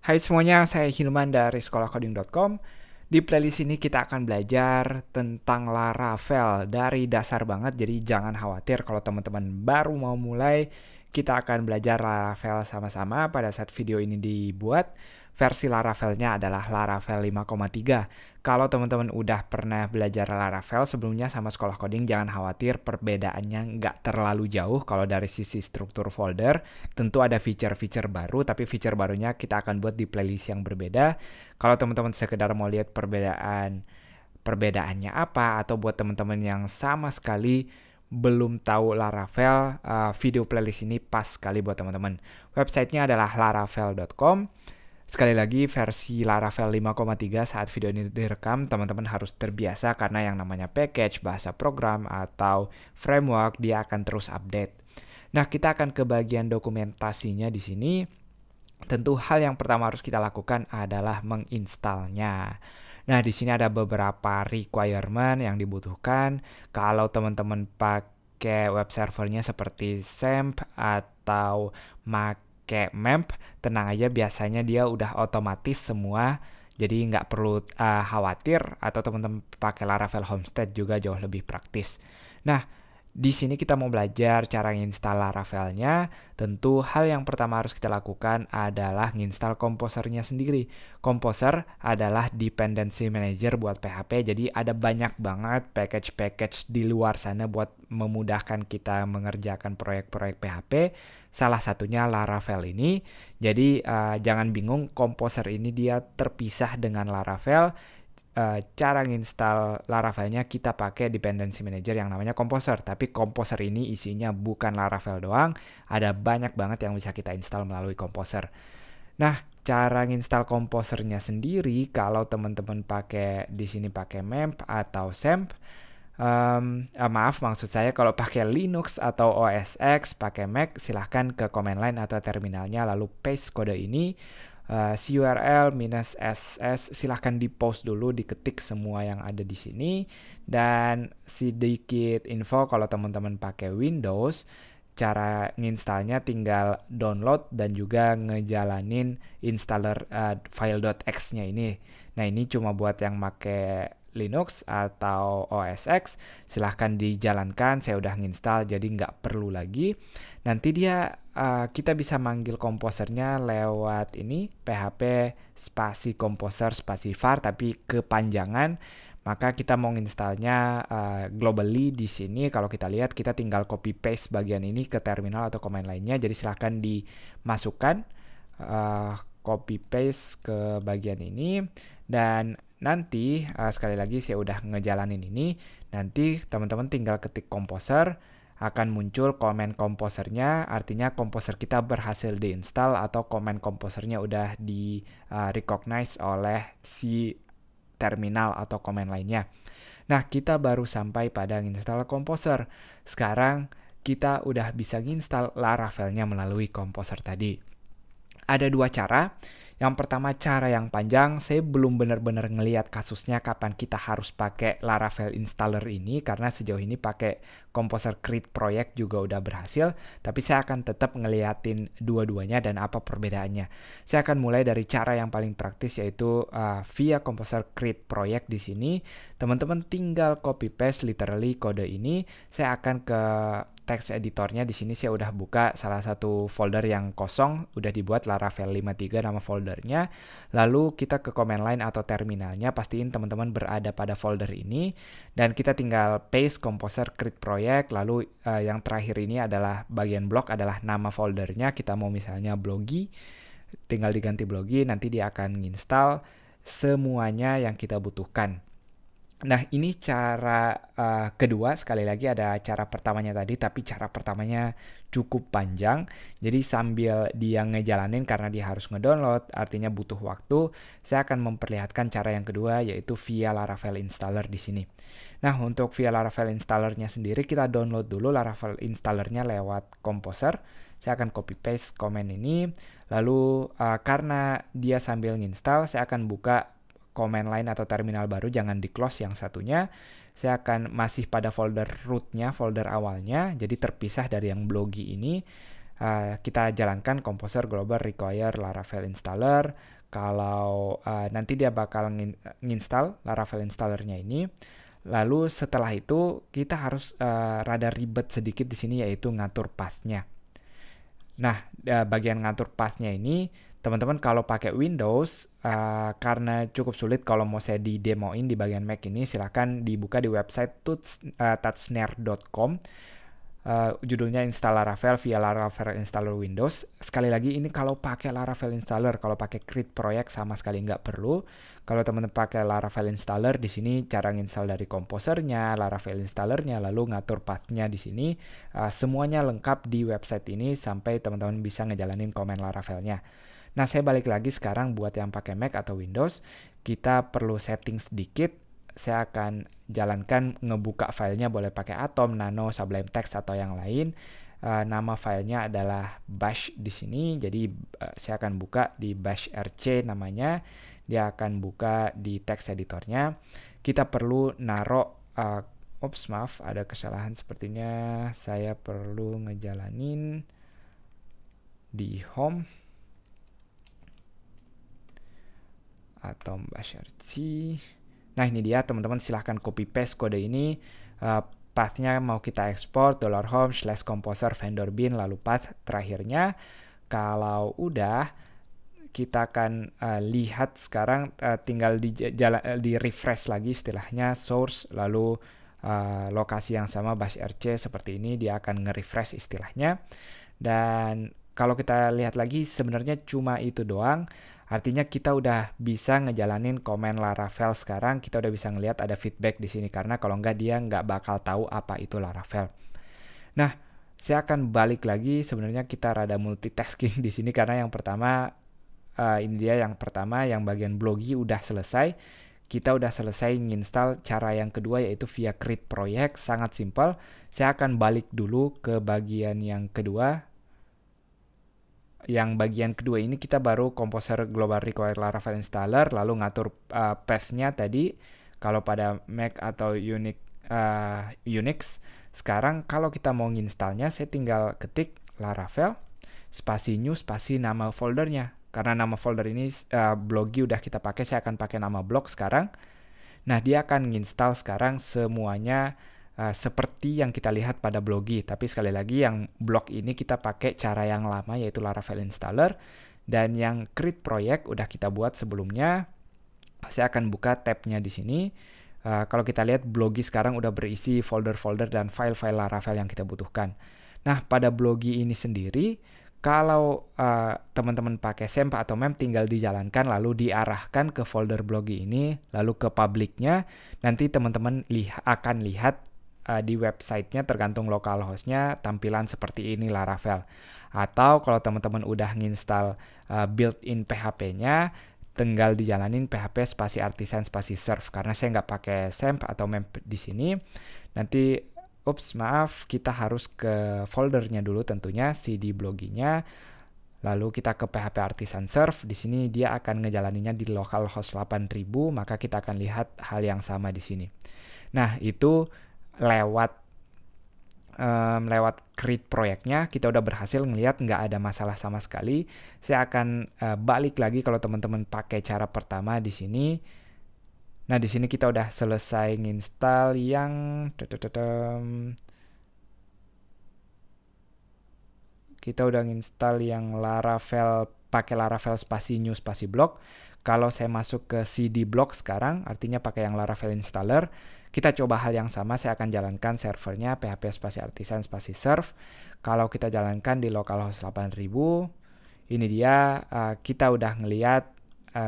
Hai semuanya, saya Hilman dari sekolahcoding.com. Di playlist ini kita akan belajar tentang Laravel dari dasar banget, jadi jangan khawatir kalau teman-teman baru mau mulai. Kita akan belajar Laravel sama-sama pada saat video ini dibuat. Versi Laravelnya adalah Laravel 5,3. Kalau teman-teman udah pernah belajar Laravel sebelumnya sama sekolah coding, jangan khawatir, perbedaannya nggak terlalu jauh. Kalau dari sisi struktur folder, tentu ada feature-feature baru, tapi feature barunya kita akan buat di playlist yang berbeda. Kalau teman-teman sekedar mau lihat perbedaannya apa, atau buat teman-teman yang sama sekali belum tahu Laravel, video playlist ini pas sekali buat teman-teman. Websitenya adalah laravel.com. Sekali lagi, versi Laravel 5,3 saat video ini direkam, teman-teman harus terbiasa karena yang namanya package, bahasa program, atau framework, dia akan terus update. Nah, kita akan ke bagian dokumentasinya di sini. Tentu hal yang pertama harus kita lakukan adalah menginstalnya. Nah, di sini ada beberapa requirement yang dibutuhkan. Kalau teman-teman pakai web servernya seperti XAMPP atau pakai MEMP, tenang aja, biasanya dia udah otomatis semua. Jadi nggak perlu khawatir, atau teman-teman pakai Laravel Homestead juga jauh lebih praktis. Nah, di sini kita mau belajar cara nginstal Laravelnya. Tentu hal yang pertama harus kita lakukan adalah nginstal komposernya sendiri. Composer adalah dependency manager buat PHP, jadi ada banyak banget package-package di luar sana buat memudahkan kita mengerjakan proyek-proyek PHP. Salah satunya Laravel ini. Jadi jangan bingung, Composer ini dia terpisah dengan Laravel. Cara nginstal Laravelnya kita pakai dependency manager yang namanya Composer. Tapi Composer ini isinya bukan Laravel doang, ada banyak banget yang bisa kita install melalui Composer. Nah, cara nginstal Composernya sendiri, kalau teman-teman pakai di sini pakai MEMP atau XAMPP, maaf, maksud saya kalau pakai Linux atau OS X, pakai Mac, silahkan ke command line atau terminalnya lalu paste kode ini. CURL -ss silahkan di post dulu, diketik semua yang ada di sini. Dan sedikit info, kalau teman-teman pakai Windows, cara nginstalnya tinggal download dan juga ngejalanin installer file.x-nya ini. Nah, ini cuma buat yang pakai Linux atau OS X, silahkan dijalankan. Saya udah nginstal jadi nggak perlu lagi. Nanti kita bisa manggil komposernya lewat ini php spasi komposer spasi var, tapi kepanjangan. Maka kita mau nginstalnya globally di sini. Kalau kita lihat, kita tinggal copy paste bagian ini ke terminal atau command lainnya. Jadi silahkan dimasukkan copy paste ke bagian ini. Dan nanti sekali lagi saya udah ngejalanin ini. Nanti teman-teman tinggal ketik komposer, akan muncul komen komposernya, artinya komposer kita berhasil diinstal atau komen komposernya udah di recognize oleh si terminal atau komen lainnya. Nah, kita baru sampai pada nginstal komposer. Sekarang kita udah bisa nginstal Laravelnya melalui komposer tadi. Ada dua cara. Yang pertama, cara yang panjang. Saya belum benar-benar ngelihat kasusnya kapan kita harus pakai Laravel installer ini, karena sejauh ini pakai Composer Create Project juga udah berhasil, tapi saya akan tetap ngeliatin dua-duanya dan apa perbedaannya. Saya akan mulai dari cara yang paling praktis, yaitu via Composer Create Project di sini. Teman-teman tinggal copy paste literally kode ini. Saya akan ke text editornya. Di sini saya udah buka salah satu folder yang kosong, udah dibuat Laravel 5.3 nama foldernya. Lalu kita ke command line atau terminalnya, pastiin teman-teman berada pada folder ini, dan kita tinggal paste Composer Create Project. Lalu yang terakhir ini adalah bagian blok, adalah nama foldernya. Kita mau misalnya blogi, tinggal diganti blogi, nanti dia akan nginstal semuanya yang kita butuhkan. Nah, ini cara kedua. Sekali lagi, ada cara pertamanya tadi, tapi cara pertamanya cukup panjang. Jadi sambil dia ngejalanin, karena dia harus ngedownload, artinya butuh waktu, saya akan memperlihatkan cara yang kedua, yaitu via Laravel installer di sini. Nah, untuk via Laravel installernya sendiri, kita download dulu Laravel installernya lewat Composer. Saya akan copy paste komen ini. Lalu karena dia sambil nginstal, saya akan buka command line atau terminal baru, jangan di close yang satunya. Saya akan masih pada folder rootnya, folder awalnya, jadi terpisah dari yang blogi ini. kita jalankan Composer Global Require Laravel Installer. Kalau nanti dia bakal nginstal Laravel installernya ini. Lalu setelah itu kita harus rada ribet sedikit di sini, yaitu ngatur path-nya. Nah, bagian ngatur path-nya ini teman-teman kalau pakai Windows karena cukup sulit kalau mau saya di-demoin di bagian Mac ini, silahkan dibuka di website touchsnare.com. Judulnya Install Laravel via Laravel Installer Windows. Sekali lagi ini kalau pakai Laravel Installer, kalau pakai Create Project sama sekali nggak perlu. Kalau teman-teman pakai Laravel Installer, di sini cara nginstal dari komposernya, Laravel Installernya, lalu ngatur path-nya di sini, semuanya lengkap di website ini sampai teman-teman bisa ngejalanin command Laravelnya. Nah, saya balik lagi sekarang buat yang pakai Mac atau Windows, kita perlu setting sedikit. Saya akan jalankan ngebuka filenya, boleh pakai Atom, Nano, Sublime Text atau yang lain. Nama filenya adalah bash di sini. Jadi saya akan buka di bash rc namanya. Dia akan buka di text editornya. Kita perlu naruh maaf, ada kesalahan sepertinya. Saya perlu ngejalanin di home Atom bash rc. Nah, ini dia teman-teman, silahkan copy paste kode ini. Path-nya mau kita ekspor $home/composer vendor bin, lalu path terakhirnya. Kalau udah, kita akan lihat sekarang tinggal di refresh lagi istilahnya source, lalu lokasi yang sama bash rc seperti ini, dia akan nge-refresh istilahnya. Dan kalau kita lihat lagi sebenarnya cuma itu doang. Artinya kita udah bisa ngejalanin command Laravel sekarang, kita udah bisa ngelihat ada feedback di sini, karena kalau nggak dia nggak bakal tahu apa itu Laravel. Nah, saya akan balik lagi, sebenarnya kita rada multitasking di sini karena yang pertama ini dia yang pertama, yang bagian blogi udah selesai. Kita udah selesai nginstal. Cara yang kedua yaitu via create project, sangat simpel. Saya akan balik dulu ke bagian yang kedua. Yang bagian kedua ini kita baru Composer Global Require Laravel Installer, lalu ngatur path-nya tadi. Kalau pada Mac atau Unix, sekarang kalau kita mau nginstalnya, saya tinggal ketik Laravel, spasi new, spasi nama foldernya. Karena nama folder ini blogi udah kita pakai, saya akan pakai nama blog sekarang. Nah, dia akan nginstal sekarang semuanya seperti yang kita lihat pada blogi. Tapi sekali lagi yang blog ini kita pakai cara yang lama, yaitu Laravel Installer. Dan yang create project udah kita buat sebelumnya. Saya akan buka tab-nya di sini. Kalau kita lihat blogi sekarang udah berisi folder-folder dan file-file Laravel yang kita butuhkan. Nah, pada blogi ini sendiri, kalau teman-teman pakai XAMPP atau MEM, tinggal dijalankan lalu diarahkan ke folder blogi ini, lalu ke publiknya. Nanti teman-teman akan lihat di websitenya, tergantung localhostnya, tampilan seperti ini Laravel. Atau kalau teman-teman udah nginstal built-in PHP-nya, tinggal dijalanin PHP spasi artisan spasi serve. Karena saya nggak pakai XAMPP atau MEM di sini. Nanti kita harus ke foldernya dulu tentunya, cd bloginya. Lalu kita ke PHP artisan serve. Di sini dia akan ngejalaninnya di localhost 8000, maka kita akan lihat hal yang sama di sini. Nah, itu lewat create proyeknya kita udah berhasil ngelihat nggak ada masalah sama sekali. Saya akan balik lagi kalau teman-teman pakai cara pertama di sini. Nah, di sini kita udah selesai nginstal yang Laravel, pakai Laravel spasi new spasi blog. Kalau saya masuk ke cd blog sekarang, artinya pakai yang Laravel installer. Kita coba hal yang sama, saya akan jalankan servernya PHP spasi artisan spasi serve. Kalau kita jalankan di localhost 8000, ini dia kita udah ngelihat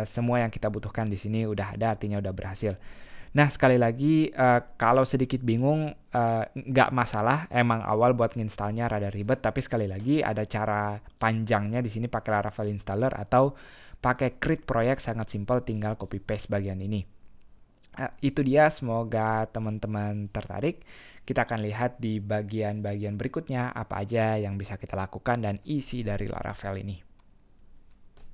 semua yang kita butuhkan di sini udah ada, artinya udah berhasil. Nah, sekali lagi kalau sedikit bingung nggak masalah, emang awal buat nginstalnya rada ribet, tapi sekali lagi ada cara panjangnya di sini pakai Laravel installer atau pakai create project, sangat simpel, tinggal copy paste bagian ini. Itu dia, semoga teman-teman tertarik. Kita akan lihat di bagian-bagian berikutnya apa aja yang bisa kita lakukan dan isi dari Laravel ini.